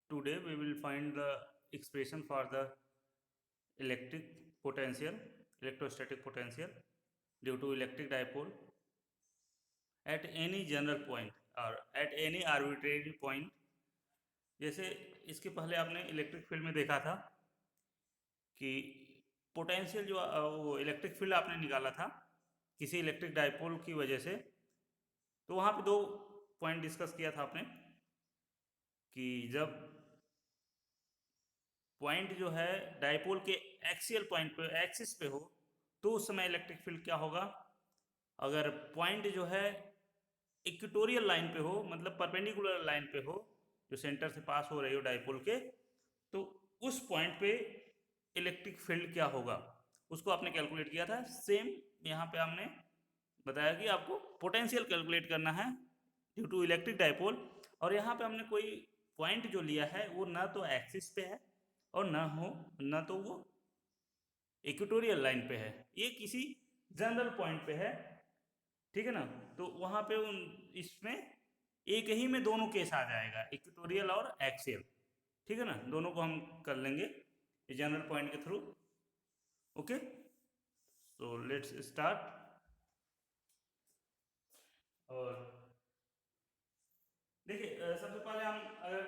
Today we will find the expression for the electric potential, electrostatic potential due to electric dipole at any general point or at any arbitrary point. जैसे इसके पहले आपने electric field में देखा था कि potential जो वो इलेक्ट्रिक फील्ड आपने निकाला था किसी इलेक्ट्रिक डाइपोल की वजह से, तो वहाँ पे दो पॉइंट डिस्कस किया था आपने कि जब पॉइंट जो है डाइपोल के एक्सियल पॉइंट पे एक्सिस पे हो तो उस समय इलेक्ट्रिक फील्ड क्या होगा। अगर पॉइंट जो है इक्वेटोरियल लाइन पे हो, मतलब परपेंडिकुलर लाइन पे हो, जो सेंटर से पास हो रही हो डाइपोल के, तो उस पॉइंट पे इलेक्ट्रिक फील्ड क्या होगा उसको आपने कैलकुलेट किया था। सेम यहाँ पे हमने बताया कि आपको पोटेंशियल कैलकुलेट करना है ड्यू टू इलेक्ट्रिक डाइपोल। और यहाँ पे हमने कोई पॉइंट जो लिया है वो ना तो एक्सिस पे है और ना तो वो इक्वेटोरियल लाइन पे है, ये किसी जनरल पॉइंट पे है। ठीक है ना। तो वहां पे उन इसमें एक ही में दोनों केस आ जाएगा, इक्वेटोरियल और एक्सियल। ठीक है ना, दोनों को हम कर लेंगे जनरल पॉइंट के through. Okay, so let's start. और देखिए सबसे पहले हम अगर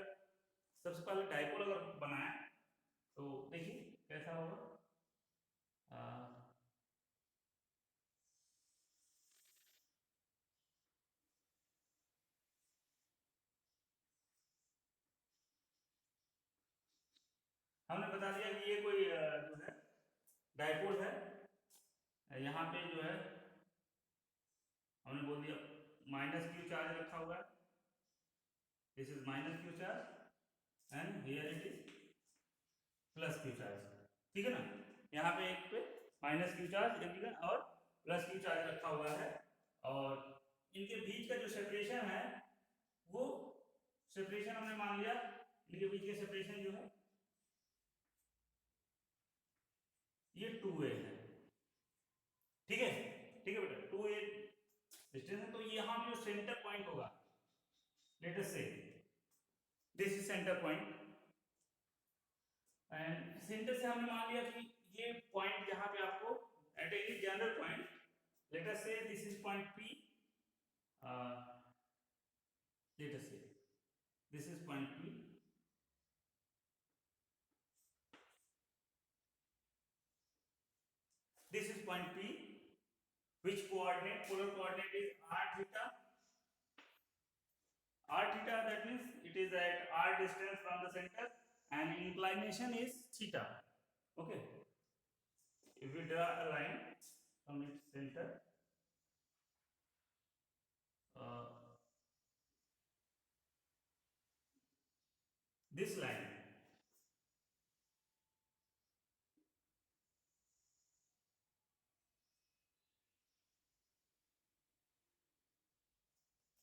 सबसे पहले डाइपोल अगर बनाए तो देखिए कैसा होगा। अ, हमने बता दिया कि ये कोई जो है डाइपोल है। यहाँ पे जो है हमने बोल दिया माइनस क्यू चार्ज रखा हुआ है, this is minus Q charge and here it is plus Q charge. ठीक है ना, यहाँ पे एक पे माइनस क्यू चार्ज एक जगह और प्लस क्यू चार्ज रखा हुआ है। और इनके बीच का जो सेपरेशन है वो सेपरेशन हमने मान लिया, इनके बीच का सेपरेशन जो है ये 2a है। ठीक है, ठीक है बेटा, 2a डिस्टेंस है। तो यहाँ पे जो सेंटर पॉइंट होगा, late us say this is centre point and centre से हमने मान लिया कि ये पॉइंट जहां पे आपको at any general point, let us say this is point P, let us say this is point P, this is point P, which coordinate, polar coordinate is r theta. R theta, that means it is at r distance from the center and inclination is theta. Okay, if we draw a line from its center, uh, this line,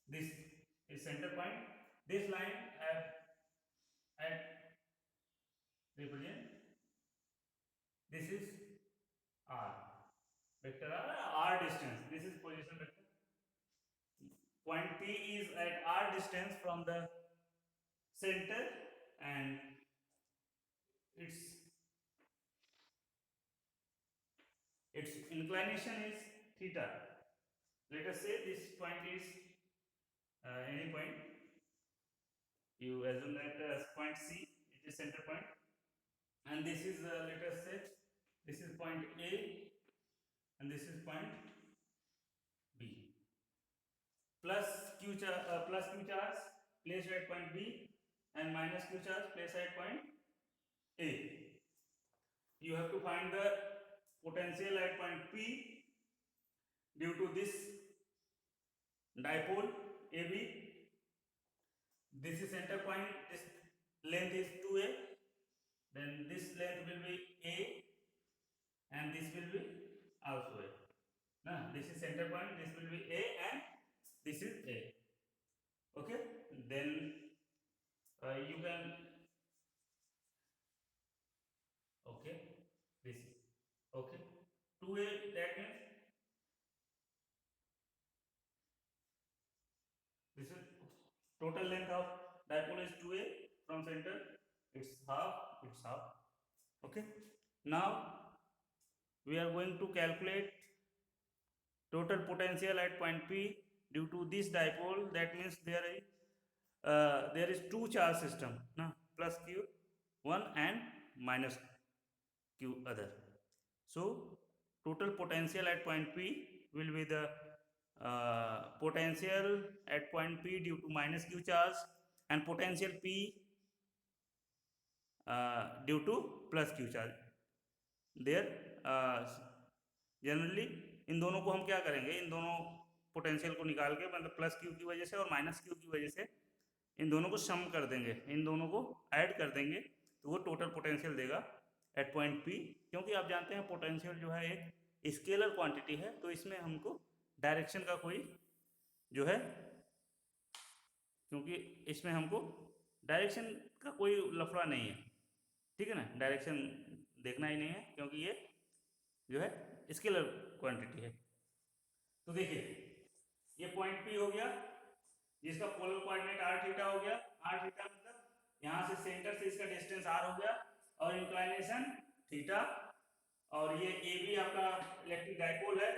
this is center point, this line at represent, this is r vector r distance, this is position vector. Point P is at r distance from the center and its its inclination is theta. Let us say this point is any point. You assume that as point C, it is center point, and this is let us say this is point A, and this is point B. Plus Q charge placed at point B, and minus Q charge placed at point A. You have to find the potential at point P due to this dipole AB. This is center point, this length is 2a, then this length will be a and this will be also a. Now this is center point, this will be a and this is a. Okay, then you can, okay, this is okay, 2a, that means this is total length of dipole is 2a from center, it's half. Okay, now we are going to calculate total potential at point P due to this dipole. That means there is two charge system, na, plus q one and minus q other. So total potential at point P will be the potential at point P due to minus q charge and potential P due to plus q charge. There generally इन दोनों को हम क्या करेंगे, इन दोनों potential को निकाल के, मतलब प्लस क्यू की वजह से और माइनस क्यू की वजह से इन दोनों को सम कर देंगे, इन दोनों को ऐड कर देंगे, तो वो टोटल पोटेंशियल देगा एट पॉइंट पी। क्योंकि आप जानते हैं पोटेंशियल जो है एक स्केलर क्वांटिटी है, तो इसमें हमको डायरेक्शन का कोई जो है, क्योंकि इसमें हमको डायरेक्शन का कोई लफड़ा नहीं है, ठीक है ना, डायरेक्शन देखना ही नहीं है क्योंकि ये जो है स्केलर क्वांटिटी है। तो देखिए ये पॉइंट पी हो गया जिसका पोलर कोऑर्डिनेट आर थीटा हो गया। आर थीटा मतलब यहाँ से सेंटर से इसका डिस्टेंस आर हो गया और इंक्लाइनेशन थीटा, और ये ए बी आपका इलेक्ट्रिक डाइपोल है।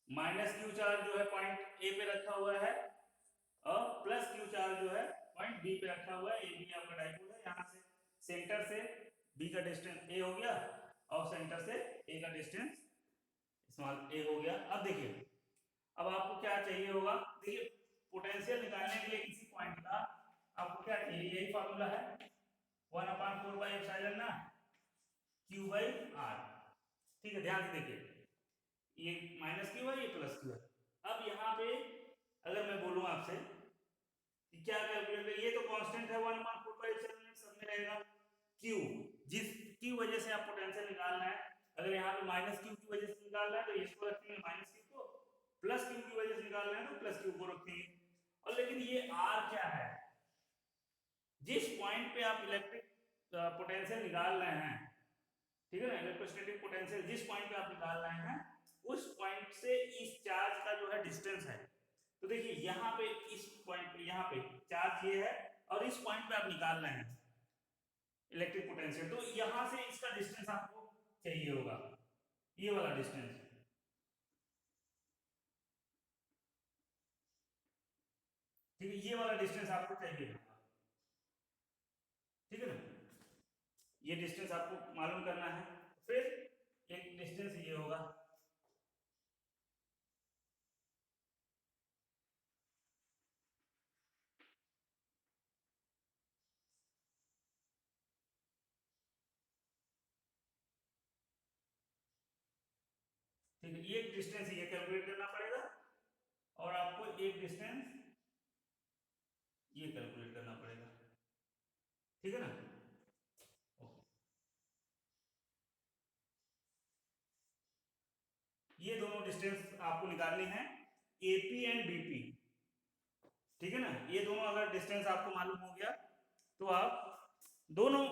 माइनस क्यू चार्ज जो है पॉइंट ए पे रखा हुआ है और प्लस क्यू चार्ज जो है पॉइंट बी पे रखा हुआ है। ए बी आपका डाइपोल है, यहाँ से सेंटर से बी का डिस्टेंस ए हो गया और सेंटर से ए का डिस्टेंस स्मॉल ए हो गया। अब देखिए अब आपको क्या चाहिए होगा, देखिए पोटेंशियल निकालने के लिए किसी पॉइंट का आपको क्या चाहिए, यही फार्मूला है 1/4 ना q/r। ठीक है, ध्यान से देखिए ये माइनस क्यू है, ये प्लस क्यू है। अब यहाँ पे अगर मैं बोलूँ आपसे कि क्या कैलकुलेट करें, ये तो कांस्टेंट है 1/4 सब में रहेगा। क्यू जिसकी वजह से आप पोटेंशियल निकालना है, अगर यहाँ पे माइनस क्यू की वजह से निकालना है तो इसको रखेंगे माइनस क्यू को, प्लस क्यू की वजह से निकालना है तो प्लस क्यू को रखेंगे। और लेकिन ये आर क्या है, जिस पॉइंट पे आप इलेक्ट्रिक पोटेंशियल निकाल रहे हैं, ठीक है ना, इलेक्ट्रोस्टैटिक पोटेंशियल जिस पॉइंट पे आप निकाल रहे हैं उस पॉइंट से इस चार्ज का जो है डिस्टेंस है। तो देखिए यहाँ पे इस पॉइंट पे, यहाँ पे चार्ज ये है और इस पॉइंट पे आप निकाल रहे हैं इलेक्ट्रिक पोटेंशियल, तो यहां से इसका डिस्टेंस आपको चाहिए होगा, ये वाला डिस्टेंस, ठीक है, ये वाला डिस्टेंस आपको चाहिए, ठीक है ना, ये डिस्टेंस आपको मालूम करना है। फिर एक डिस्टेंस ये होगा, ठीक है, ये डिस्टेंस ये कैलकुलेट करना पड़ेगा और आपको एक डिस्टेंस ये कैलकुलेट करना पड़ेगा, ठीक है ना। ये दोनों डिस्टेंस आपको निकालनी है, एपी एंड बीपी, ठीक है ना। ये दोनों अगर डिस्टेंस आपको मालूम हो गया तो आप दोनों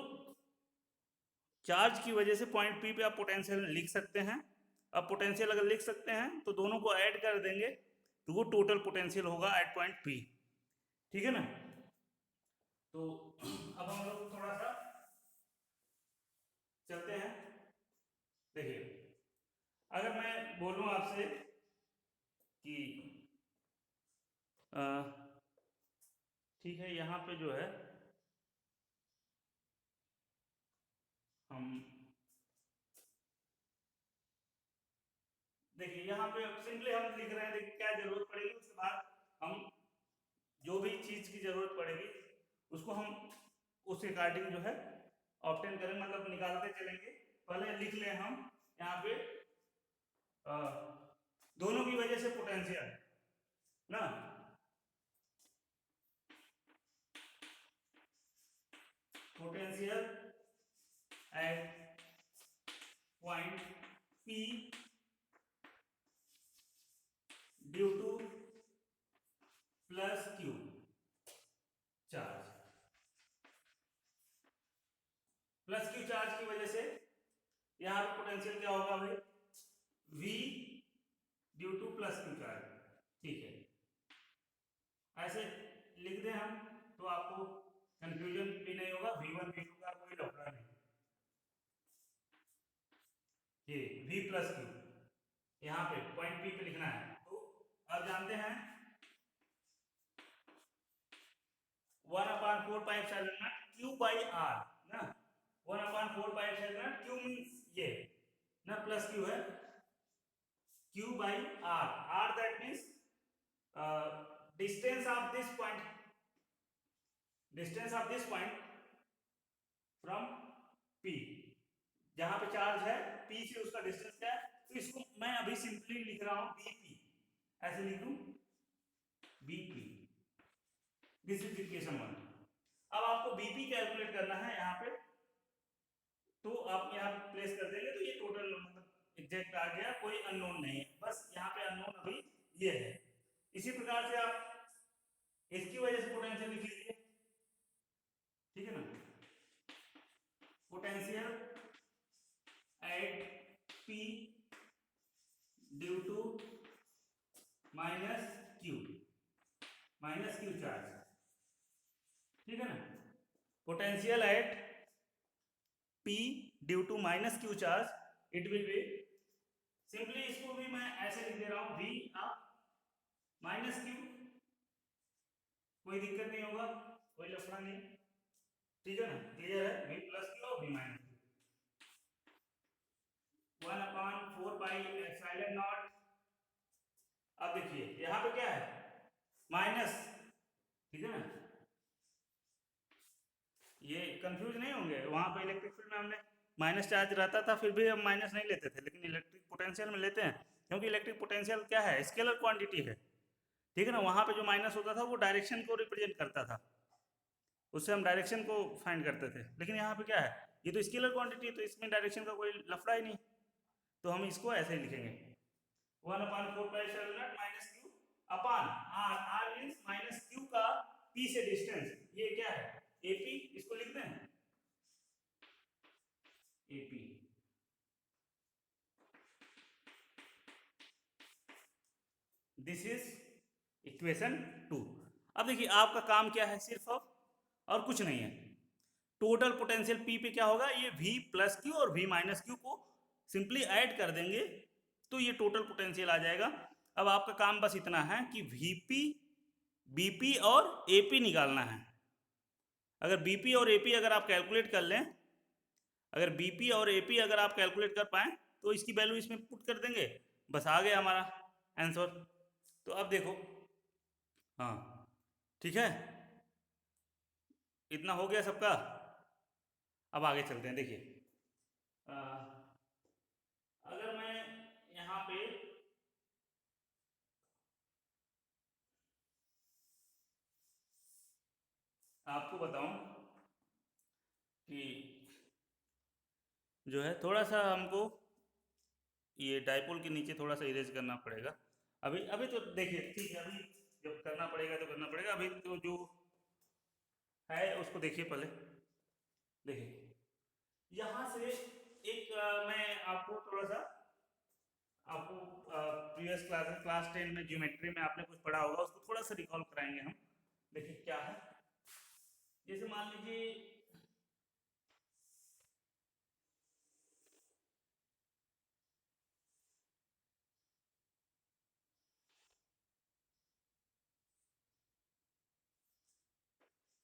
चार्ज की वजह से पॉइंट पी पे आप पोटेंशियल लिख सकते हैं। अब पोटेंशियल अगर लिख सकते हैं तो दोनों को ऐड कर देंगे तो वो टोटल पोटेंशियल होगा एट पॉइंट पी, ठीक है ना। तो अब हम लोग थोड़ा सा चलते हैं। देखिए अगर मैं बोलूं आपसे कि ठीक है, यहाँ पे जो है हम देखिए यहाँ पे सिंपली हम लिख रहे हैं, देखिए क्या जरूरत पड़ेगी, उसके बाद हम जो भी चीज की जरूरत पड़ेगी उसको हम उस अकॉर्डिंग जो है ऑब्टेन करें, मतलब निकालते चलेंगे। पहले लिख लें हम यहाँ पे दोनों की वजह से पोटेंशियल ना, potential eight point P due two plus Q charge, plus Q charge की वजह से यहाँ पे पोटेंशियल क्या होगा भाई, V due two plus Q charge, ठीक है, ऐसे लिख दें हम तो आपको कंफ्यूजन भी नहीं होगा, V1 V2 का कोई लफड़ा नहीं। ये V प्लस क्यू यहाँ पे पॉइंट P पे लिखना है। तो अब जानते हैं 1/4 Q बाई आर ना, 1/4 Q मीन्स ये ना प्लस Q है, Q by R, R that means distance of this point, distance of this point from P, जहां पे चार्ज है P से उसका डिस्टेंस क्या है। तो इसको मैं अभी सिंपली लिख रहा हूं BP, ऐसे लिख दूं BP, दिस इज इक्वेशन 1। अब आपको BP कैलकुलेट करना है यहाँ पे, तो आप यहाँ प्लेस कर देंगे तो ये टोटल मतलब एग्जैक्ट आ गया, कोई अननोन नहीं है, बस यहाँ पे अननोन अभी ये है। इसी प्रकार से आप इसकी वजह से पोटेंशियल लिख लीजिए, ठीक है ना, potential at P due to minus Q charge, ठीक है ना, potential at P due to minus Q charge, it will be simply, इसको भी मैं ऐसे लिख दे रहा हूं V माइनस क्यू, कोई दिक्कत नहीं होगा, कोई लफड़ा नहीं, ठीक है ना, क्लियर है, V प्लस क्यू और V minus Q, 1/4 pi epsilon naught. अब देखिए यहाँ पे क्या है माइनस, ठीक है ना, ये कंफ्यूज नहीं होंगे, वहां पे इलेक्ट्रिक फील्ड में हमने माइनस चार्ज रहता था फिर भी हम माइनस नहीं लेते थे, लेकिन इलेक्ट्रिक पोटेंशियल में लेते हैं, क्योंकि इलेक्ट्रिक पोटेंशियल क्या है, स्केलर क्वांटिटी है, ठीक है ना, वहां पे जो माइनस होता था वो डायरेक्शन को रिप्रेजेंट करता था, उससे हम डायरेक्शन को फाइंड करते थे, लेकिन यहाँ पे क्या है, ये तो स्केलर क्वांटिटी है, तो इसमें डायरेक्शन का कोई लफड़ा ही नहीं, तो हम इसको ऐसे ही लिखेंगे 1/4 minus Q upon R, R means minus Q का P से डिस्टेंस, ये क्या है AP, इसको लिख दें AP, दिस इज इक्वेशन 2। अब देखिए आपका काम क्या है, सिर्फ अब और कुछ नहीं है, टोटल पोटेंशियल P पे क्या होगा, ये V प्लस क्यू और V माइनस क्यू को सिंपली ऐड कर देंगे तो ये टोटल पोटेंशियल आ जाएगा। अब आपका काम बस इतना है कि VP BP और AP निकालना है। अगर BP और AP अगर आप कैलकुलेट कर लें, अगर BP और AP अगर आप कैलकुलेट कर पाएँ तो इसकी वैल्यू इसमें पुट कर देंगे, बस आ गया हमारा आंसर। तो अब देखो, हाँ ठीक है, इतना हो गया सबका। अब आगे चलते हैं, देखिए अगर मैं यहाँ पे आपको बताऊं कि जो है थोड़ा सा हमको ये डाइपोल के नीचे थोड़ा सा इरेज करना पड़ेगा, अभी अभी तो देखिए ठीक है, अभी जब करना पड़ेगा तो करना पड़ेगा, अभी तो जो है उसको देखिए पहले। देखिए यहाँ से एक मैं आपको थोड़ा सा, आपको प्रीवियस क्लास 10 में ज्योमेट्री में आपने कुछ पढ़ा होगा, उसको थोड़ा सा रिकॉल कराएंगे हम। देखिए क्या है, जैसे मान लीजिए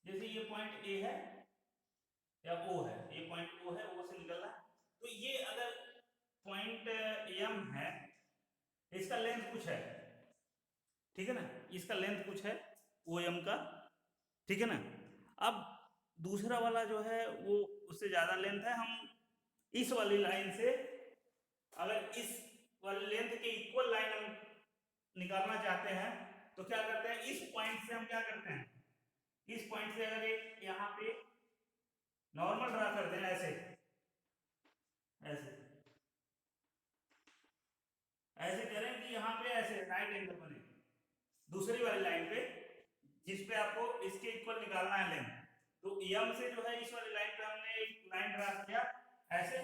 जैसे ये पॉइंट ए है या ओ है, ये पॉइंट ओ है, ओ से निकलना है, तो ये अगर पॉइंट एम है, इसका लेंथ कुछ है, ठीक है ना, इसका लेंथ कुछ है ओ एम का, ठीक है ना। अब दूसरा वाला जो है वो उससे ज्यादा लेंथ है, हम इस वाली लाइन से अगर इस वाली लेंथ के इक्वल लाइन हम निकालना चाहते हैं तो क्या करते हैं, इस पॉइंट से हम क्या करते हैं, इस पॉइंट से अगर एक यहाँ पे नॉर्मल ड्रा कर दें, ऐसे ऐसे ऐसे करें कि यहाँ पे ऐसे राइट एंगल बने दूसरी वाली लाइन पे, जिस पे आपको इसके इक्वल निकालना है लेंथ, तो एम से जो है इस वाली लाइन पे हमने एक लाइन ड्रा किया ऐसे,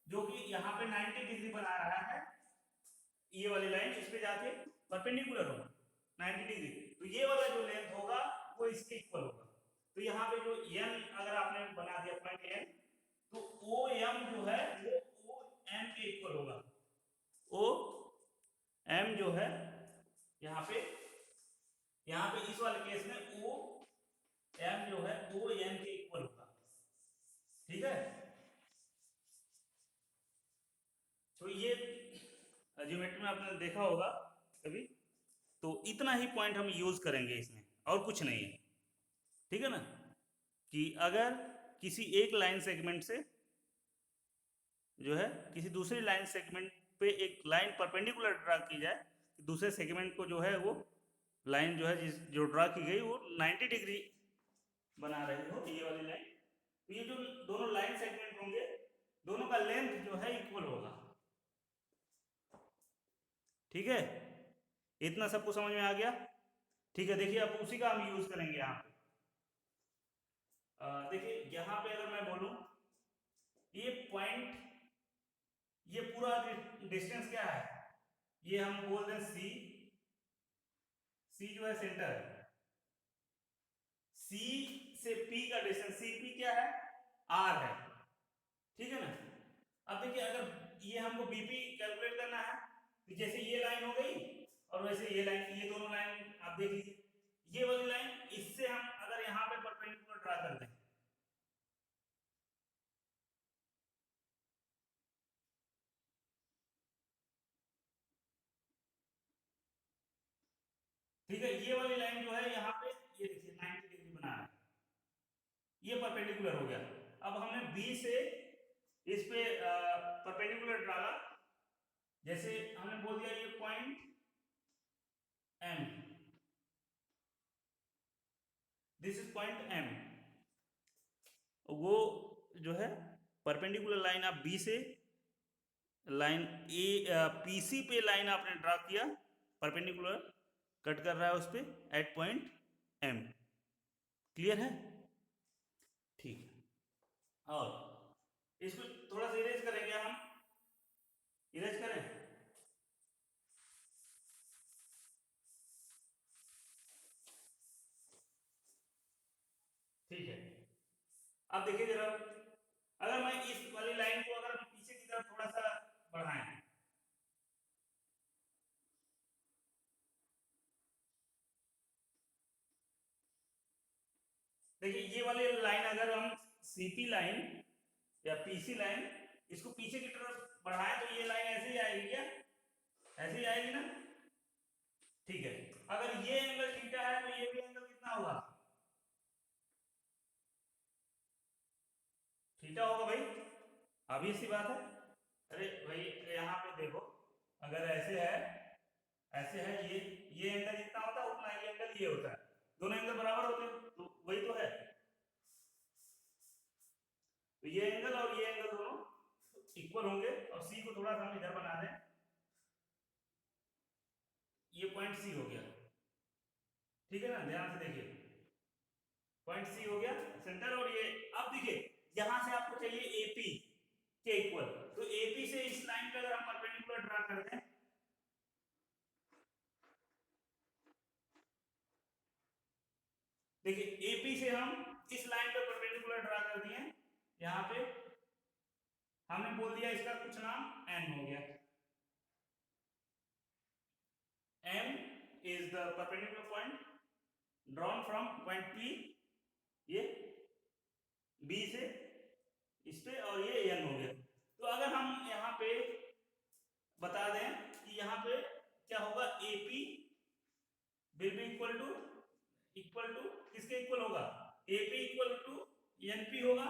जो कि यहाँ पे 90 डिग्री बना रहा है, ये वाली लाइन इस पे जाके परपेंडिकुलर होगा 90 डिग्री, तो ये वाला जो लेंथ होगा वो इसके इक्वल होगा, तो यहाँ पे जो n अगर आपने बना दिया पॉइंट n, तो ओ एम जो है वो ओ एम के इक्वल होगा। ओ एम जो है यहाँ पे इस वाले केस में ओ एम जो है ओ एन के इक्वल होगा। ठीक है, तो ये ज्योमेट्री में आपने देखा होगा कभी। तो इतना ही पॉइंट हम यूज करेंगे इसमें, और कुछ नहीं है। ठीक है ना, कि अगर किसी एक लाइन सेगमेंट से जो है किसी दूसरी लाइन सेगमेंट पे एक लाइन परपेंडिकुलर ड्रा की जाए, दूसरे सेगमेंट को जो है वो लाइन जो है जो ड्रा की गई वो 90 डिग्री बना रही हो, ये वाली लाइन, तो ये जो दोनों लाइन सेगमेंट होंगे दोनों का लेंथ जो है इक्वल होगा। ठीक है, इतना सबको समझ में आ गया। ठीक है, देखिए अब उसी का हम यूज करेंगे यहाँ पे। देखिए यहाँ पे अगर मैं बोलूं ये पॉइंट, ये पूरा डिस्टेंस क्या है, ये हम बोल दें सी जो है सेंटर है, सी से पी का डिस्टेंस, सी पी क्या है, आर है। ठीक है ना, अब देखिए अगर ये हमको बीपी कैलकुलेट करना है, तो जैसे ये लाइन हो गई और वैसे ये लाइन, ये दोनों लाइन आप देख लीजिए, ये वाली लाइन इससे हम अगर यहाँ पे परपेंडिकुलर ड्रा कर दें, ठीक है, ये वाली लाइन जो है यहाँ पे ये देखिए 90 डिग्री बना है, ये परपेंडिकुलर हो गया। अब हमने बी से इस पे परपेंडिकुलर डाला, जैसे हमने बोल दिया ये point M, this is point M, वो जो है परपेंडिकुलर लाइन आप बी से लाइन ए पीसी पे लाइन आपने ड्रा किया, परपेंडिकुलर कट कर रहा है उस पे एट पॉइंट एम। क्लियर है? ठीक है, और इसको थोड़ा सा इरेज करेंगे हम, इरेज करें। ठीक है, अब देखिए जरा, अगर मैं इस वाली लाइन को अगर पीछे की तरफ थोड़ा सा बढ़ाएं, देखिए ये वाली लाइन अगर हम सीपी लाइन या पीसी लाइन इसको पीछे की तरफ बढ़ाएं तो ये लाइन ऐसे ही आएगी क्या, ऐसे ही आएगी ना। ठीक है, अगर ये एंगल थीटा है तो ये भी एंगल कितना होगा, थीटा होगा भाई, अभी सी बात है। अरे भाई यहाँ पे देखो, अगर ऐसे है ये एंगल जितना होता है उतना ये एंगल ये होता है, दोनों एंगल बराबर होते हैं, तो वही तो है। तो ये एंगल और ये एंगल दोनों इक्वल होंगे, और सी को थोड़ा सा हम इधर बना दें, ये पॉइंट सी हो गया। ठीक है ना, ध्यान से देखिए, पॉइंट सी हो गया सेंटर, और ये अब देखिए यहां से आपको चाहिए एपी के इक्वल, तो एपी से इस लाइन पे अगर हम परपेंडिकुलर ड्रा कर दें, देखिए एपी से हम इस लाइन पे परपेंडिकुलर ड्रा कर दिए, यहां पे हमने बोल दिया इसका कुछ नाम एन हो गया, m is the perpendicular point drawn from point P, ये B से इस पे, और ये n हो गया। तो अगर हम यहाँ पे बता दें कि यहाँ पे क्या होगा, AP will be equal to किसके इक्वल होगा, AP इक्वल टू NP होगा,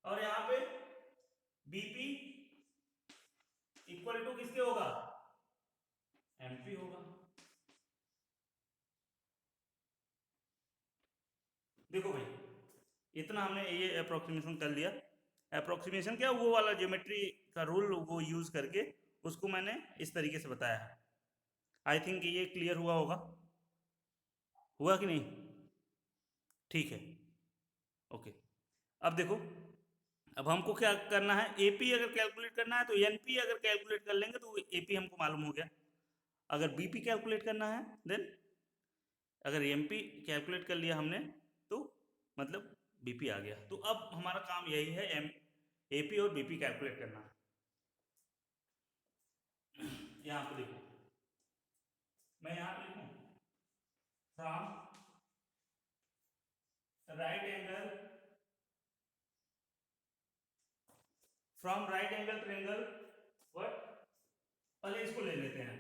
और यहाँ पे BP इक्वल टू किसके होगा, MP होगा। देखो भाई इतना हमने ये अप्रोक्सीमेशन कर लिया, अप्रोक्सीमेशन क्या, वो वाला ज्योमेट्री का रूल वो यूज करके उसको मैंने इस तरीके से बताया है। आई थिंक ये क्लियर हुआ होगा, हुआ कि नहीं? ठीक है, ओके। अब देखो, अब हमको क्या करना है, एपी अगर कैलकुलेट करना है तो एनपी अगर कैलकुलेट कर लेंगे तो एपी हमको मालूम हो गया। अगर बीपी कैलकुलेट करना है देन, अगर एमपी कैलकुलेट कर लिया हमने मतलब बीपी आ गया। तो अब हमारा काम यही है एपी और बीपी कैलकुलेट करना। यहाँ पे देखो, मैं यहाँ पे लिखूं from right angle triangle what, पहले इसको ले लेते हैं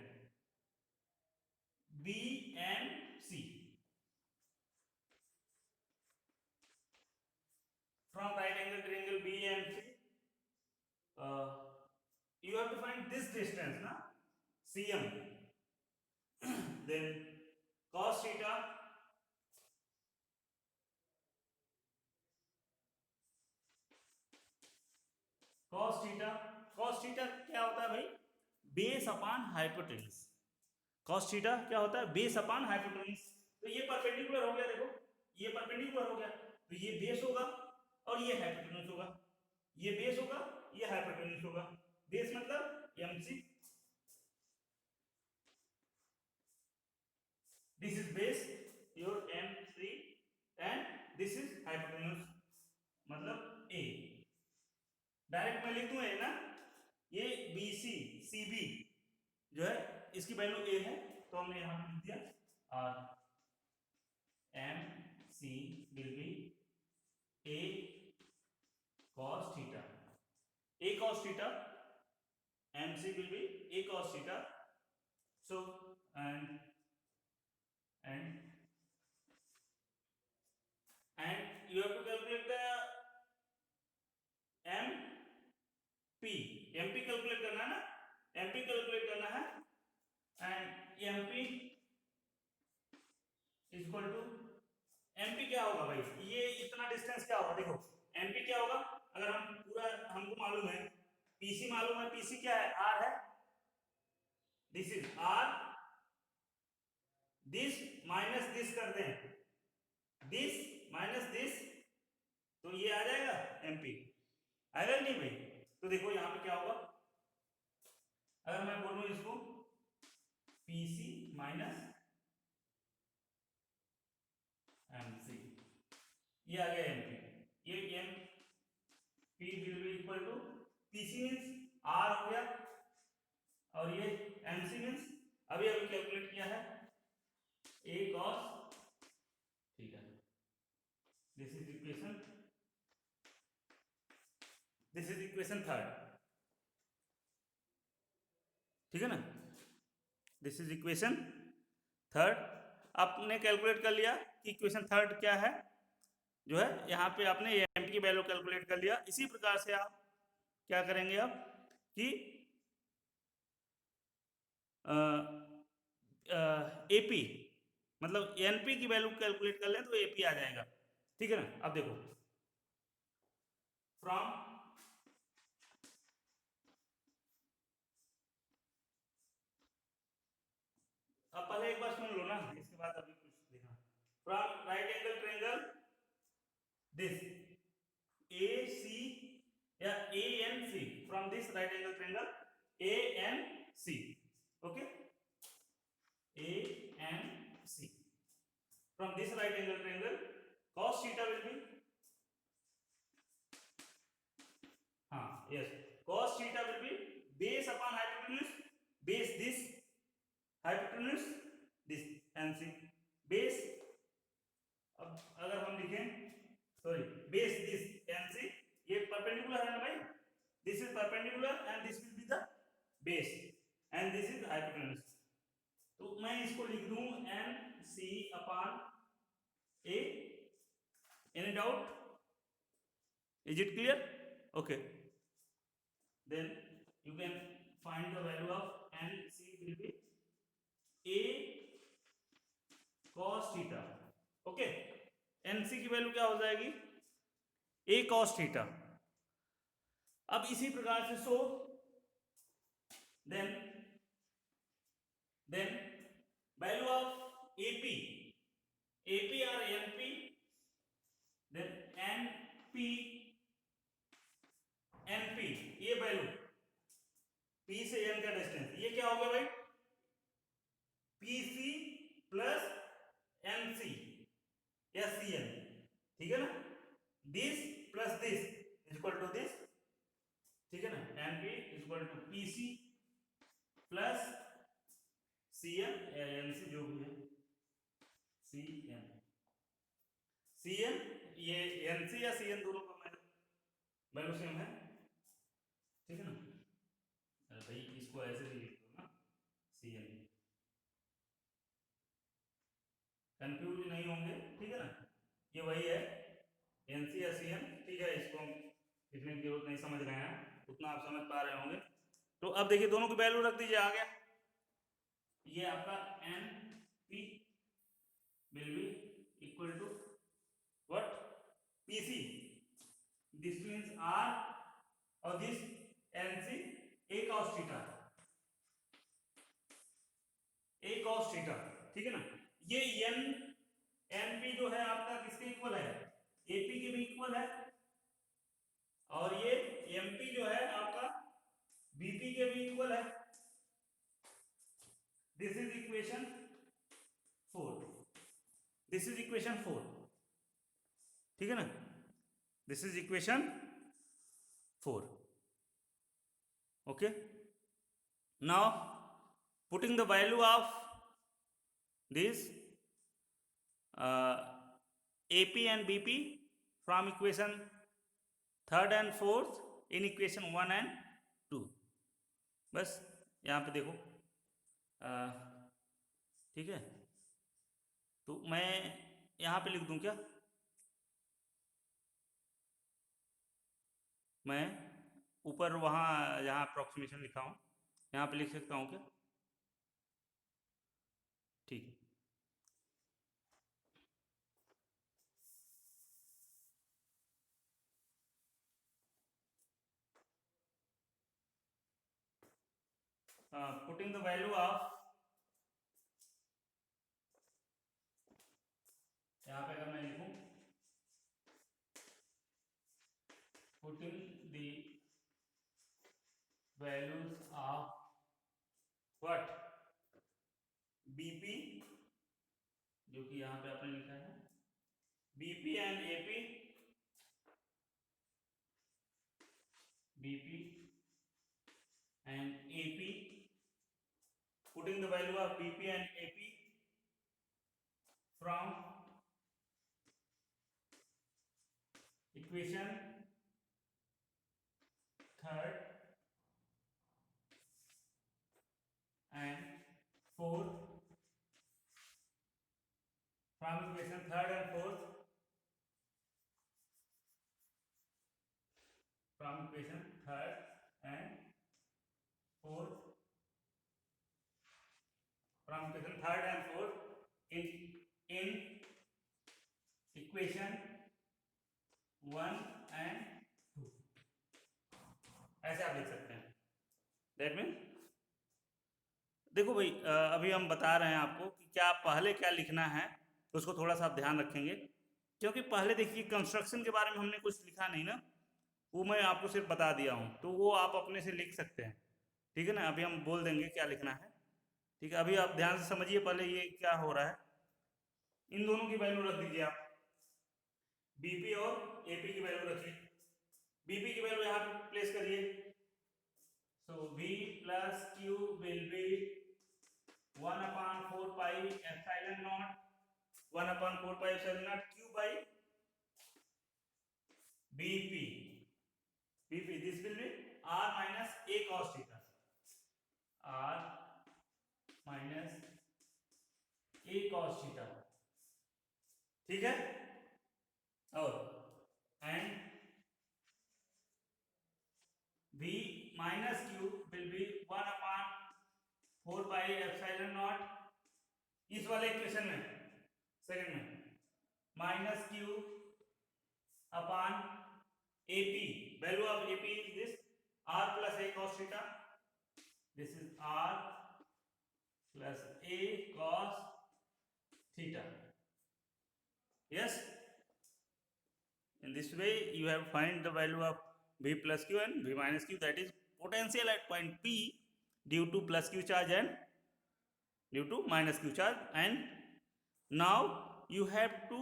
B and C, from right angle triangle B and C, you have to find this distance na, cm, then cos theta cos theta क्या होता है भाई, base upon hypotenuse. cos theta क्या होता है, बेस अपॉन हाइपोटेन्यूज। तो ये perpendicular हो गया, देखो ये परपेंडिकुलर हो गया, तो ये बेस होगा और ये हाइपोटेन्यूज होगा, ये बेस होगा ये हाइपोटेन्यूज होगा। बेस मतलब mc, this is base your mc and this is hypotenuse मतलब a। डायरेक्ट मैं लिख दूं ए ना, ये BC CB जो है इसकी वैल्यू ए है, तो हमने यहां पे लिख दिया और MC will be a cos theta, a cos theta, MC will be a cos theta, so and you have to calculate the MP calculate करना है ना, MP कैलकुलेट करना है and MP equal to, MP क्या होगा भाई, ये इतना डिस्टेंस क्या होगा, देखो MP क्या होगा, अगर हम पूरा हमको मालूम है PC मालूम है, PC क्या है R है, this is R, this minus this कर दें, दिस माइनस दिस, तो ये आ जाएगा MP, आएगा नहीं भाई। तो देखो यहाँ पे क्या होगा, अगर मैं बोलूं इसको PC माइनस MC, ये आ गया MP, ये MP will be equal to PC means R हो गया और ये MC मींस अभी कैलकुलेट किया है a cos theta, this is equation, this is equation third, ठीक है ना, दिस इज इक्वेशन थर्ड। आपने कैलकुलेट कर लिया कि इक्वेशन थर्ड क्या है, जो है यहाँ पे आपने एम की वैल्यू कैलकुलेट कर लिया। इसी प्रकार से आप क्या करेंगे अब कि एपी मतलब एनपी की वैल्यू कैलकुलेट कर लें तो एपी आ जाएगा, ठीक है ना। अब देखो फ्रॉम अब पहले एक बार सुन लो ना, इसके बाद अभी कुछ देखना। From right angle triangle this AC या ANC, from this right angle triangle ANC, okay ANC, from this right angle triangle cos theta will be yes, cos theta will be base upon hypotenuse, base this hypotenuse this MC base, अब अगर हम लिखें sorry base this MC, ये perpendicular है ना भाई, this is perpendicular and this will be the base and this is hypotenuse, तो मैं इसको लिख दूं MC upon A, any doubt, is it clear, okay, then you can find the value of NC will be A cos theta, okay, NC की value क्या हो जाएगी A cos theta। अब इसी प्रकार से so then value of AP or NP, then NP ये value P से N का डिस्टेंस, ये क्या हो गया भाई PC प्लस NC या CN, ठीक है ना। This plus this equal to this, ठीक है ना, NP equal to PC plus CM या एनसी जो भी है, सीएम सीएम, ये एनसी या सीएम दोनों का वैल्यू सेम है, ठीक है ना। अरे भाई इसको ऐसे भी लिख दो ना, सीएम, कंफ्यूज नहीं होंगे, ठीक है ना। ये वही है एनसी या सीएम, ठीक है, इसको हम लिखने की जरूरत नहीं, समझ रहे हैं उतना, आप समझ पा रहे होंगे। तो अब देखिए दोनों की वैल्यू रख दीजिए, आ गया ये आपका N P will be equal to what, PC, this means R, और this NC a cos theta, a cos theta, ठीक है ना। ये एन एनपी जो है आपका किसके इक्वल है, एपी के भी इक्वल है, और ये एमपी जो है आपका बीपी के भी इक्वल है। This is equation 4, this is equation 4, ठीक है ना, this is equation 4, okay. Now putting the value of this AP and BP from equation 3rd and 4th in equation 1 and 2, बस यहाँ पे देखो, ठीक है, तो मैं यहाँ पे लिख दूँ क्या, मैं ऊपर वहाँ जहाँ अप्रोक्सीमेशन लिखा हूँ यहाँ पे लिख सकता हूँ क्या, ठीक। Putting the value of, यहाँ पे अगर मैं लिखूं putting the values of what, BP, जो कि यहाँ पे आपने लिखा है BP and AP, BP and AP, putting the value of BP and AP from equation 3rd and 4th, from equation 3rd and 4th, from equation 3rd and 4th, from equation 3rd and 4th in equation 1 and 2, ऐसे आप लिख सकते हैं। That mean देखो भाई, अभी हम बता रहे हैं आपको कि क्या पहले क्या लिखना है, उसको थोड़ा सा आप ध्यान रखेंगे, क्योंकि पहले देखिए कंस्ट्रक्शन के बारे में हमने कुछ लिखा नहीं ना, वो मैं आपको सिर्फ बता दिया हूँ, तो वो आप अपने से लिख सकते हैं, ठीक है ना। अभी हम बोल देंगे क्या लिखना है, ठीक है। अभी आप ध्यान से समझिए पहले ये क्या हो रहा है, इन दोनों की वैल्यू रख दीजिए आप, बीपी और एपी की वैल्यू रखिए, बीपी की वैल्यू यहाँ पे प्लेस करिए, so B plus Q will be 1/4 pi epsilon naught, 1/4 pi epsilon naught Q by BP, BP this will be r minus a cos theta, r minus a cos theta, ठीक है। और and v minus q will be 1/4 pi epsilon not, इस वाले equation में second में minus q upon AP, value of AP is this r plus a cos theta, this is r plus a cos theta, yes. In this way you have find the value of v plus q and v minus q, that is potential at point P due to plus q charge and due to minus q charge, and now you have to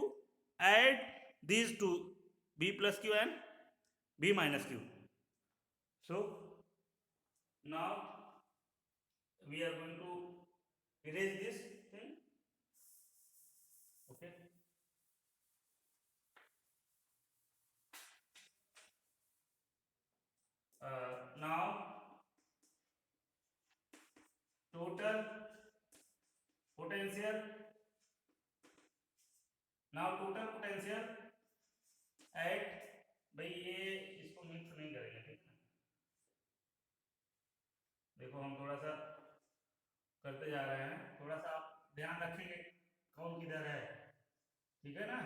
add these two b plus q and b minus q. So now we are going to erase this thing. Okay. Now total potential, at, भाई ये इसको mix नहीं करेंगे, ठीक है ना। देखो हम थोड़ा सा करते जा रहे हैं, थोड़ा सा आप ध्यान रखेंगे कौन किधर है, ठीक है ना।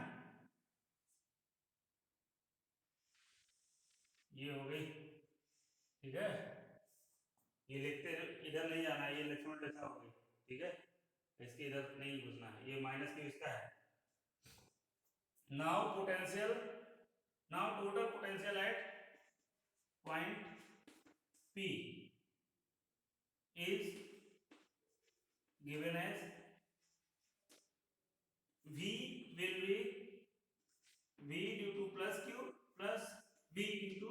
ये हो गई, ठीक है। ये लिखते इधर नहीं जाना है, ये लक्ष्मण रेखा हो गई, ठीक है। इसके इधर नहीं घुसना है, ये माइनस क्यू इसका है। Now potential, now total potential at point P is given as V will be V due to plus Q plus V due to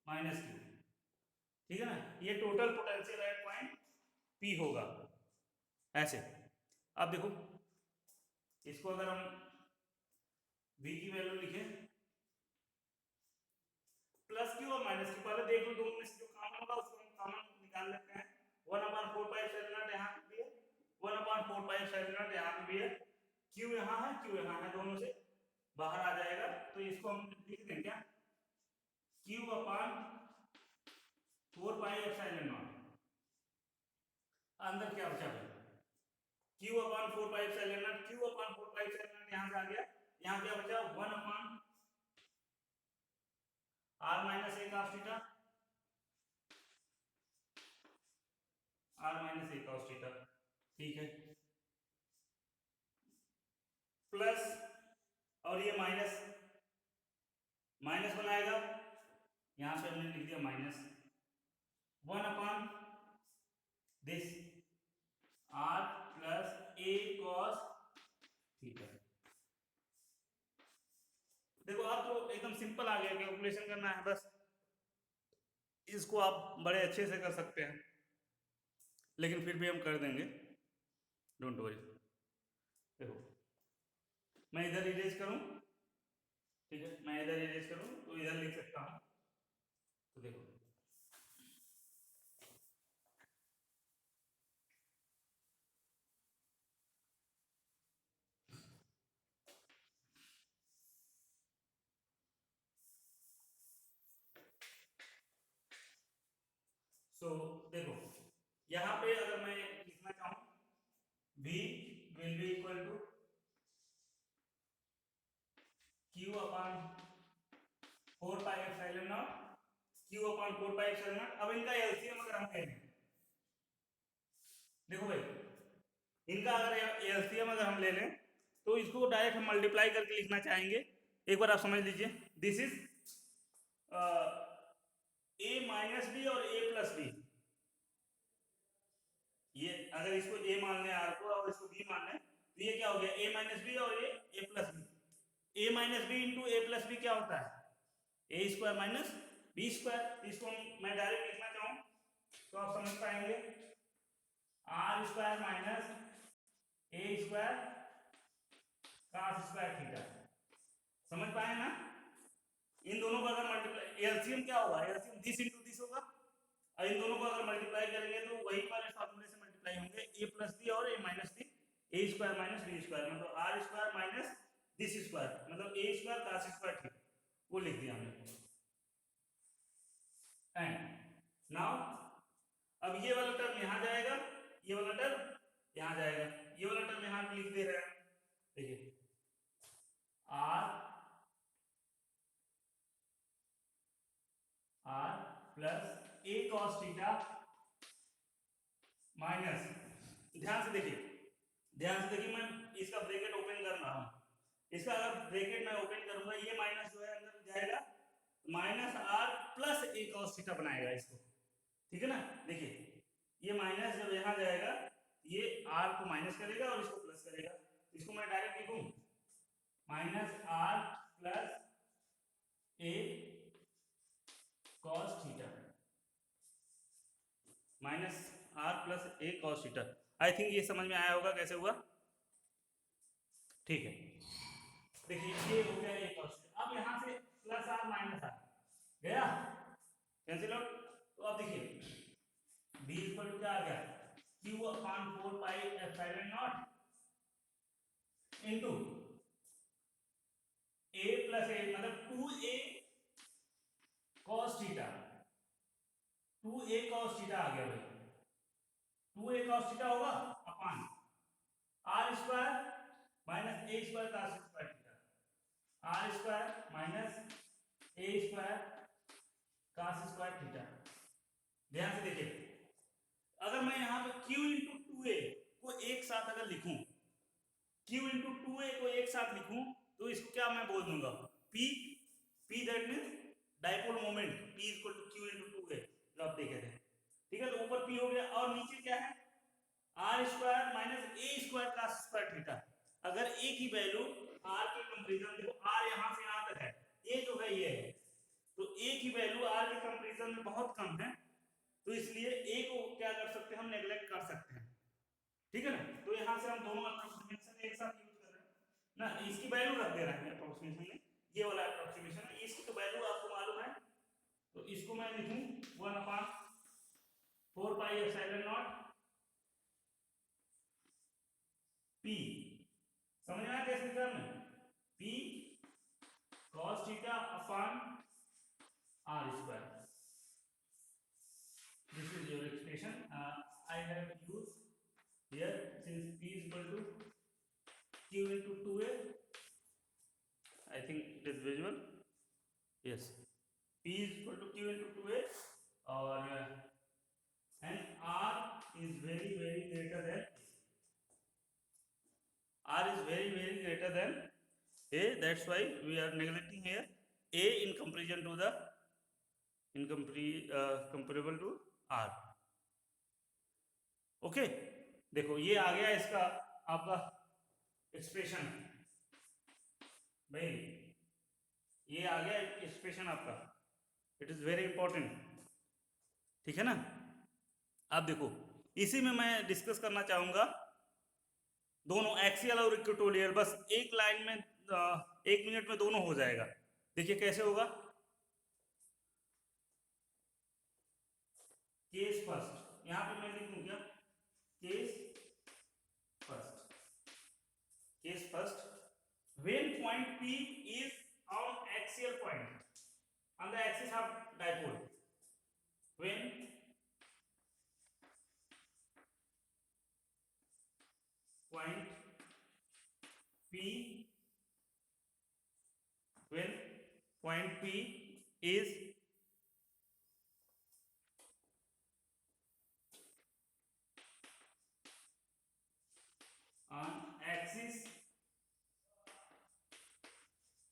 minus Q, ठीक है ना। ये total potential at point P होगा ऐसे। अब देखो इसको अगर हम V की वैल्यू लिखें, प्लस Q और माइनस Q, पहले देख लो दोनों में से जो कॉमन होगा उसको हम कॉमन निकाल लेते हैं। 1/4π यहाँ पे भी है, 1/4π यहाँ पे भी है, Q यहाँ है, Q यहाँ है, दोनों से बाहर आ जाएगा। तो इसको हम लिख दें क्या, Q/4πε0। अंदर क्या बचा भाई, Q/4πε0, Q/4πε0 यहाँ से आ गया, यहाँ क्या बचा 1/r minus a cos theta, r minus a cos theta, ठीक है। प्लस, और ये माइनस माइनस बनाएगा, यहां से हमने लिख दिया minus 1/, this r plus a cos theta. देखो आप तो एकदम सिंपल आ गया, कैलकुलेशन करना है बस, इसको आप बड़े अच्छे से कर सकते हैं, लेकिन फिर भी हम कर देंगे, डोंट वरी। देखो मैं इधर इरेज करूं, ठीक है, मैं इधर इरेज करूं तो इधर लिख सकता हूं। तो देखो देखो यहाँ पे अगर मैं लिखना चाहूं V will be equal to Q/4πε0, Q/4πε0। अब इनका एलसीएम अगर हम लें, देखो भाई इनका अगर एलसीएम अगर हम ले लें तो इसको डायरेक्ट हम मल्टीप्लाई करके लिखना चाहेंगे। एक बार आप समझ लीजिए, this is a minus B और a प्लस बी। ये अगर इसको a मान लें r को और इसको b मान लें तो ये क्या हो गया, a माइनस बी और a plus B. a minus B into a plus B क्या होता है, a square minus B square. इसको मैं डायरेक्ट लिखना चाहूँ तो आप समझ पाएंगे, r square minus a square cos square theta. समझ पाए ना। इन दोनों को अगर मल्टीप्लाई, एलसीएम क्या होगा, एलसीएम दिस इंटू दिस होगा, और इन दोनों को अगर मल्टीप्लाई करेंगे तो वही वाले फार्मूले से मल्टीप्लाई होंगे, a प्लस बी और a minus B, a square minus B square, मतलब r square minus this square, मतलब a square cos square theta, वो लिख दिया हमने। एंड नाउ अब ये वाला टर्म यहां जाएगा, ये वाला टर्म यहां जाएगा, ये वाला टर्म यहां लिख दे रहे हैं। देखिए r plus a cos theta minus, ध्यान से देखिए मैं इसका ब्रैकेट ओपन कर रहा हूं, इसका अगर ब्रैकेट मैं ओपन करूंगा ये माइनस जो है अंदर जाएगा, minus r plus a cos theta बनाएगा इसको, ठीक है ना। देखिए ये माइनस जब यहां जाएगा ये r को माइनस करेगा और इसको प्लस करेगा, इसको मैं डायरेक्ट लिखूं minus r plus A cos theta minus R plus A cos theta. I think ये समझ में आया होगा कैसे हुआ। ठीक है, देखिए ये हो गया ए कॉस थीटा। अब यहाँ से प्लस आर माइनस आर गया, कैंसिल आउट। तो अब देखिए बी इक्वल टू क्या आ गया, Q upon 4 pi epsilon naught into a plus a, मतलब 2a cos theta, 2a cos theta आ गया भाई, 2a cos थीटा होगा अपॉन आर स्क्वायर माइनस ए square cos square theta, R square minus ए square cos square theta. ध्यान से देखिए, अगर मैं यहाँ पे q इंटू 2a को एक साथ अगर लिखूं, q इंटू 2a को एक साथ लिखूं तो इसको क्या मैं बोल दूंगा, p, p that means dipole moment, p equal to q into 2a, जो आप देखे थे। ठीक है, तो ऊपर p हो गया और नीचे क्या है, आर स्क्वायर माइनस ए स्क्वायर का स्क्वायर थीटा। अगर a की वैल्यू r के कंपैरिजन, देखो r यहाँ से यहाँ तक है, a जो है ये है, तो a की वैल्यू r के कंपैरिजन में बहुत कम है, तो इसलिए a को क्या कर सकते हैं, हम नेग्लेक्ट कर सकते हैं। ठीक है ना, तो यहाँ से हम दोनों अप्रोक्सीमेशन एक साथ यूज कर रहे हैं ना, इसकी वैल्यू रख दे रहे हैं अप्रोक्सीमेशन में, ये वाला अप्रोक्सीमेशन है, इसकी तो वैल्यू आपको मालूम है, तो इसको मैं लिखूं 1/4 पाई एप्सिलॉन नॉट p, समझ में आया कैसे करना है, p cos theta upon r square. This is your expression I have used here, since p is equal to q into 2a, I think it is visual, yes, p is equal to q into 2a और and r is very greater than r is very greater than a, that's why we are neglecting here a in comparison to the comparable to r। Okay, देखो ये आ गया इसका आपका expression भाई, ये आ गया expression आपका, इट इज वेरी इंपॉर्टेंट। ठीक है ना, अब देखो इसी में मैं डिस्कस करना चाहूंगा दोनों एक्सियल और इक्वेटोरियल, बस एक लाइन में 1 मिनट में दोनों हो जाएगा। देखिए कैसे होगा, केस फर्स्ट, यहां पे मैं लिख दूं क्या, case first when point P is on axial point on the axis of dipole, when point P is on axis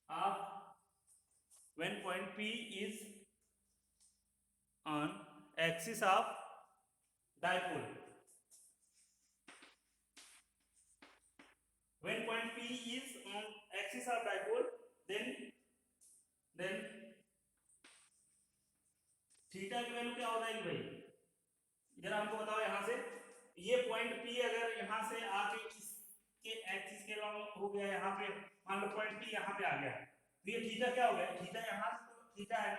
of, when point P is on axis of dipole, when point P is on axis of dipole, then theta की value क्या हो जाएगी भाई, जरा हमको बताओ। यहाँ से ये पॉइंट P अगर यहाँ से आके इसके एक्सिस के लॉन्ग हो गया, यहाँ पे मान लो पॉइंट P यहाँ पे आ गया, तो ये थीटा क्या हो गया, थीटा यहाँ से तो थीटा है,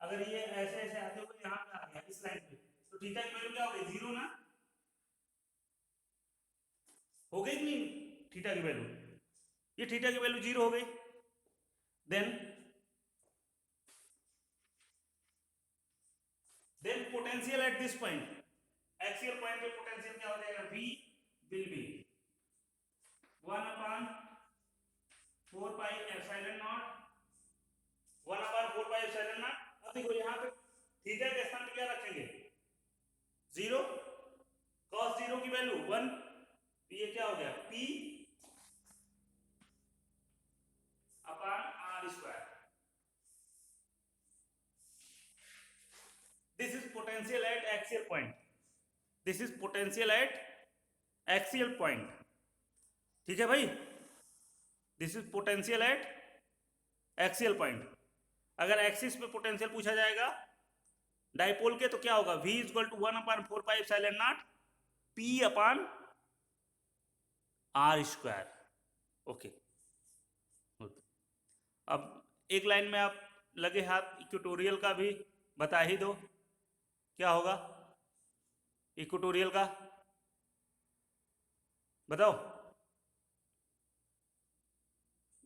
अगर ये ऐसे ऐसे आते हुए यहाँ पे आ गया इस लाइन पे, तो थीटा की वैल्यू क्या हो गई, 0 ना हो गई कि नहीं, थीटा की वैल्यू, ये थीटा की वैल्यू 0 हो गई। Then potential at this point, axial point पे पोटेंशियल क्या हो जाएगा, V will be 1/4 pi epsilon naught, 1/4 pi epsilon naught. अब देखो यहाँ पे थीटा के स्थान पे क्या रखेंगे, 0, cos 0 की वैल्यू 1, तो ये क्या हो गया, P upon r square. This is potential at axial point, this is potential at axial point। ठीक है भाई, this is potential at axial point। अगर एक्सिस पे पोटेंशियल पूछा जाएगा डाइपोल के तो क्या होगा, v equal to 1/4πε0 p upon r square. Okay, अब एक लाइन में आप लगे हाथ इक्वेटोरियल का भी बता ही दो, क्या होगा इक्वेटोरियल का, बताओ।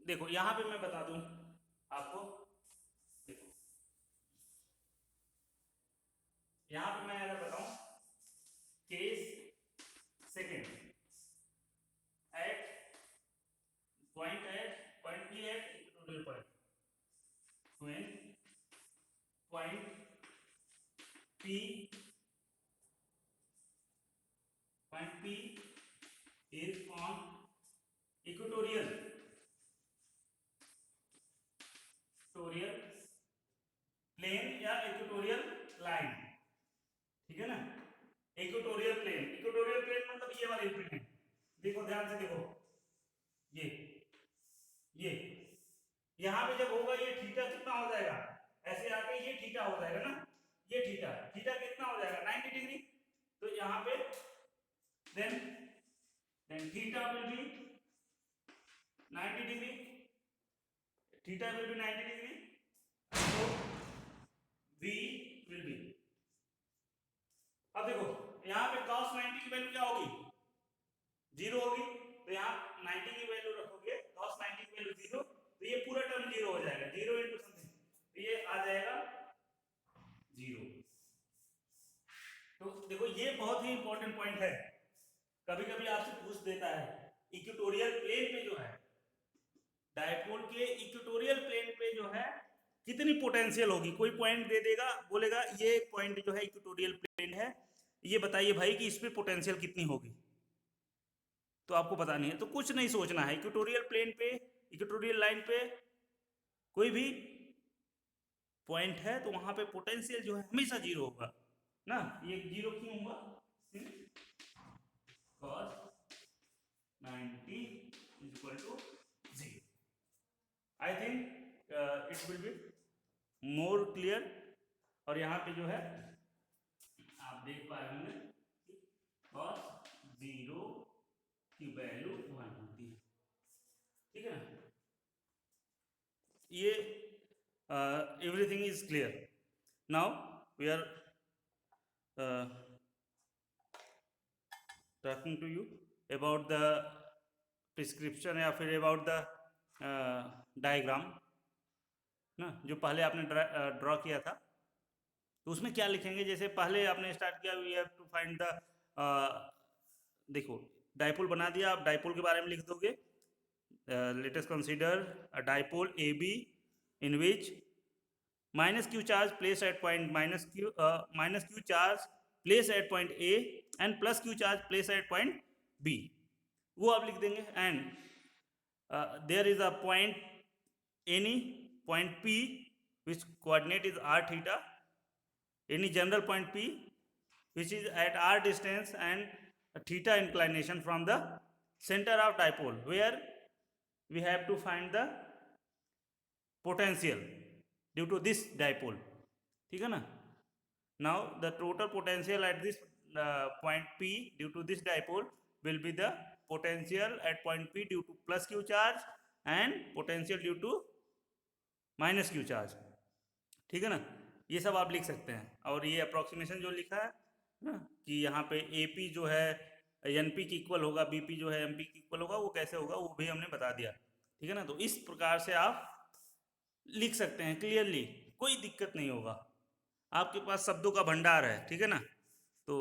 देखो यहां पे मैं बता दूं आपको, देखो यहां पे मैं अगर बताऊं case second at point B at equatorial point, when point P is on equatorial plane या इक्वेटोरियल लाइन, ठीक है ना। इक्वेटोरियल प्लेन मतलब ये वाली प्लेन, देखो ध्यान से देखो, ये यहां पे जब होगा ये थीटा कितना हो जाएगा, ऐसे आके ये थीटा हो जाएगा ना, ये थीटा कितना हो जाएगा 90 डिग्री। तो यहां पे then theta will be 90 degree, theta will be 90 degree, तो v विल बी, अब देखो यहां पे cos 90 की वैल्यू क्या होगी, 0 होगी, तो यहां 90 की वैल्यू रखोगे cos 90 की वैल्यू 0, तो ये पूरा टर्म 0 हो जाएगा, 0 इंटू समथिंग, तो ये आ जाएगा 0। तो देखो ये बहुत ही इंपॉर्टेंट पॉइंट है, कभी कभी आपसे पूछ देता है इक्वेटोरियल प्लेन पे जो है डायपोल के इक्वेटोरियल प्लेन पे जो है कितनी पोटेंशियल होगी, कोई पॉइंट दे देगा, बोलेगा ये पॉइंट जो है इक्वेटोरियल प्लेन है, ये बताइए भाई कि इस पे पोटेंशियल कितनी होगी, तो आपको बतानी है। तो कुछ नहीं सोचना है, इक्वेटोरियल प्लेन पे इक्वेटोरियल लाइन पे कोई भी पॉइंट है तो वहां पे पोटेंशियल जो है हमेशा 0 होगा ना। ये 0 क्यों होगा, cos 90 is equal to 0। I think it will be more clear. और यहाँ पे जो है आप देख पा रहे होंगे cos 0 की वैल्यू 1 होती है, ठीक है ना। ये everything is clear. Now we are talking to you about the prescription या फिर अबाउट द डायग्राम ना, जो पहले आपने ड्रॉ किया था, तो उसमें क्या लिखेंगे, जैसे पहले आपने स्टार्ट किया we have to find the, देखो डायपोल बना दिया, आप डायपोल के बारे में लिख दोगे, let us consider a dipole A B in which minus q charge placed at point minus q charge placed at point A and plus q charge placed at point B, वो आप लिख देंगे। And there is a point any point P which coordinate is r theta, any general point P which is at r distance and theta inclination from the center of dipole, where we have to find the potential due to this dipole, ठीक है ना। now the total potential at this point P due to this dipole will be the potential at point P due to plus q charge and potential due to minus q charge, ठीक है ना। ये सब आप लिख सकते हैं। और ये अप्रोक्सीमेशन जो लिखा है ना कि यहाँ पे AP जो है NP की इक्वल होगा, BP जो है MP की इक्वल होगा, वो कैसे होगा वो भी हमने बता दिया, ठीक है ना। तो इस प्रकार से आप लिख सकते हैं क्लियरली, कोई दिक्कत नहीं होगा, आपके पास शब्दों का भंडार है, ठीक है ना। तो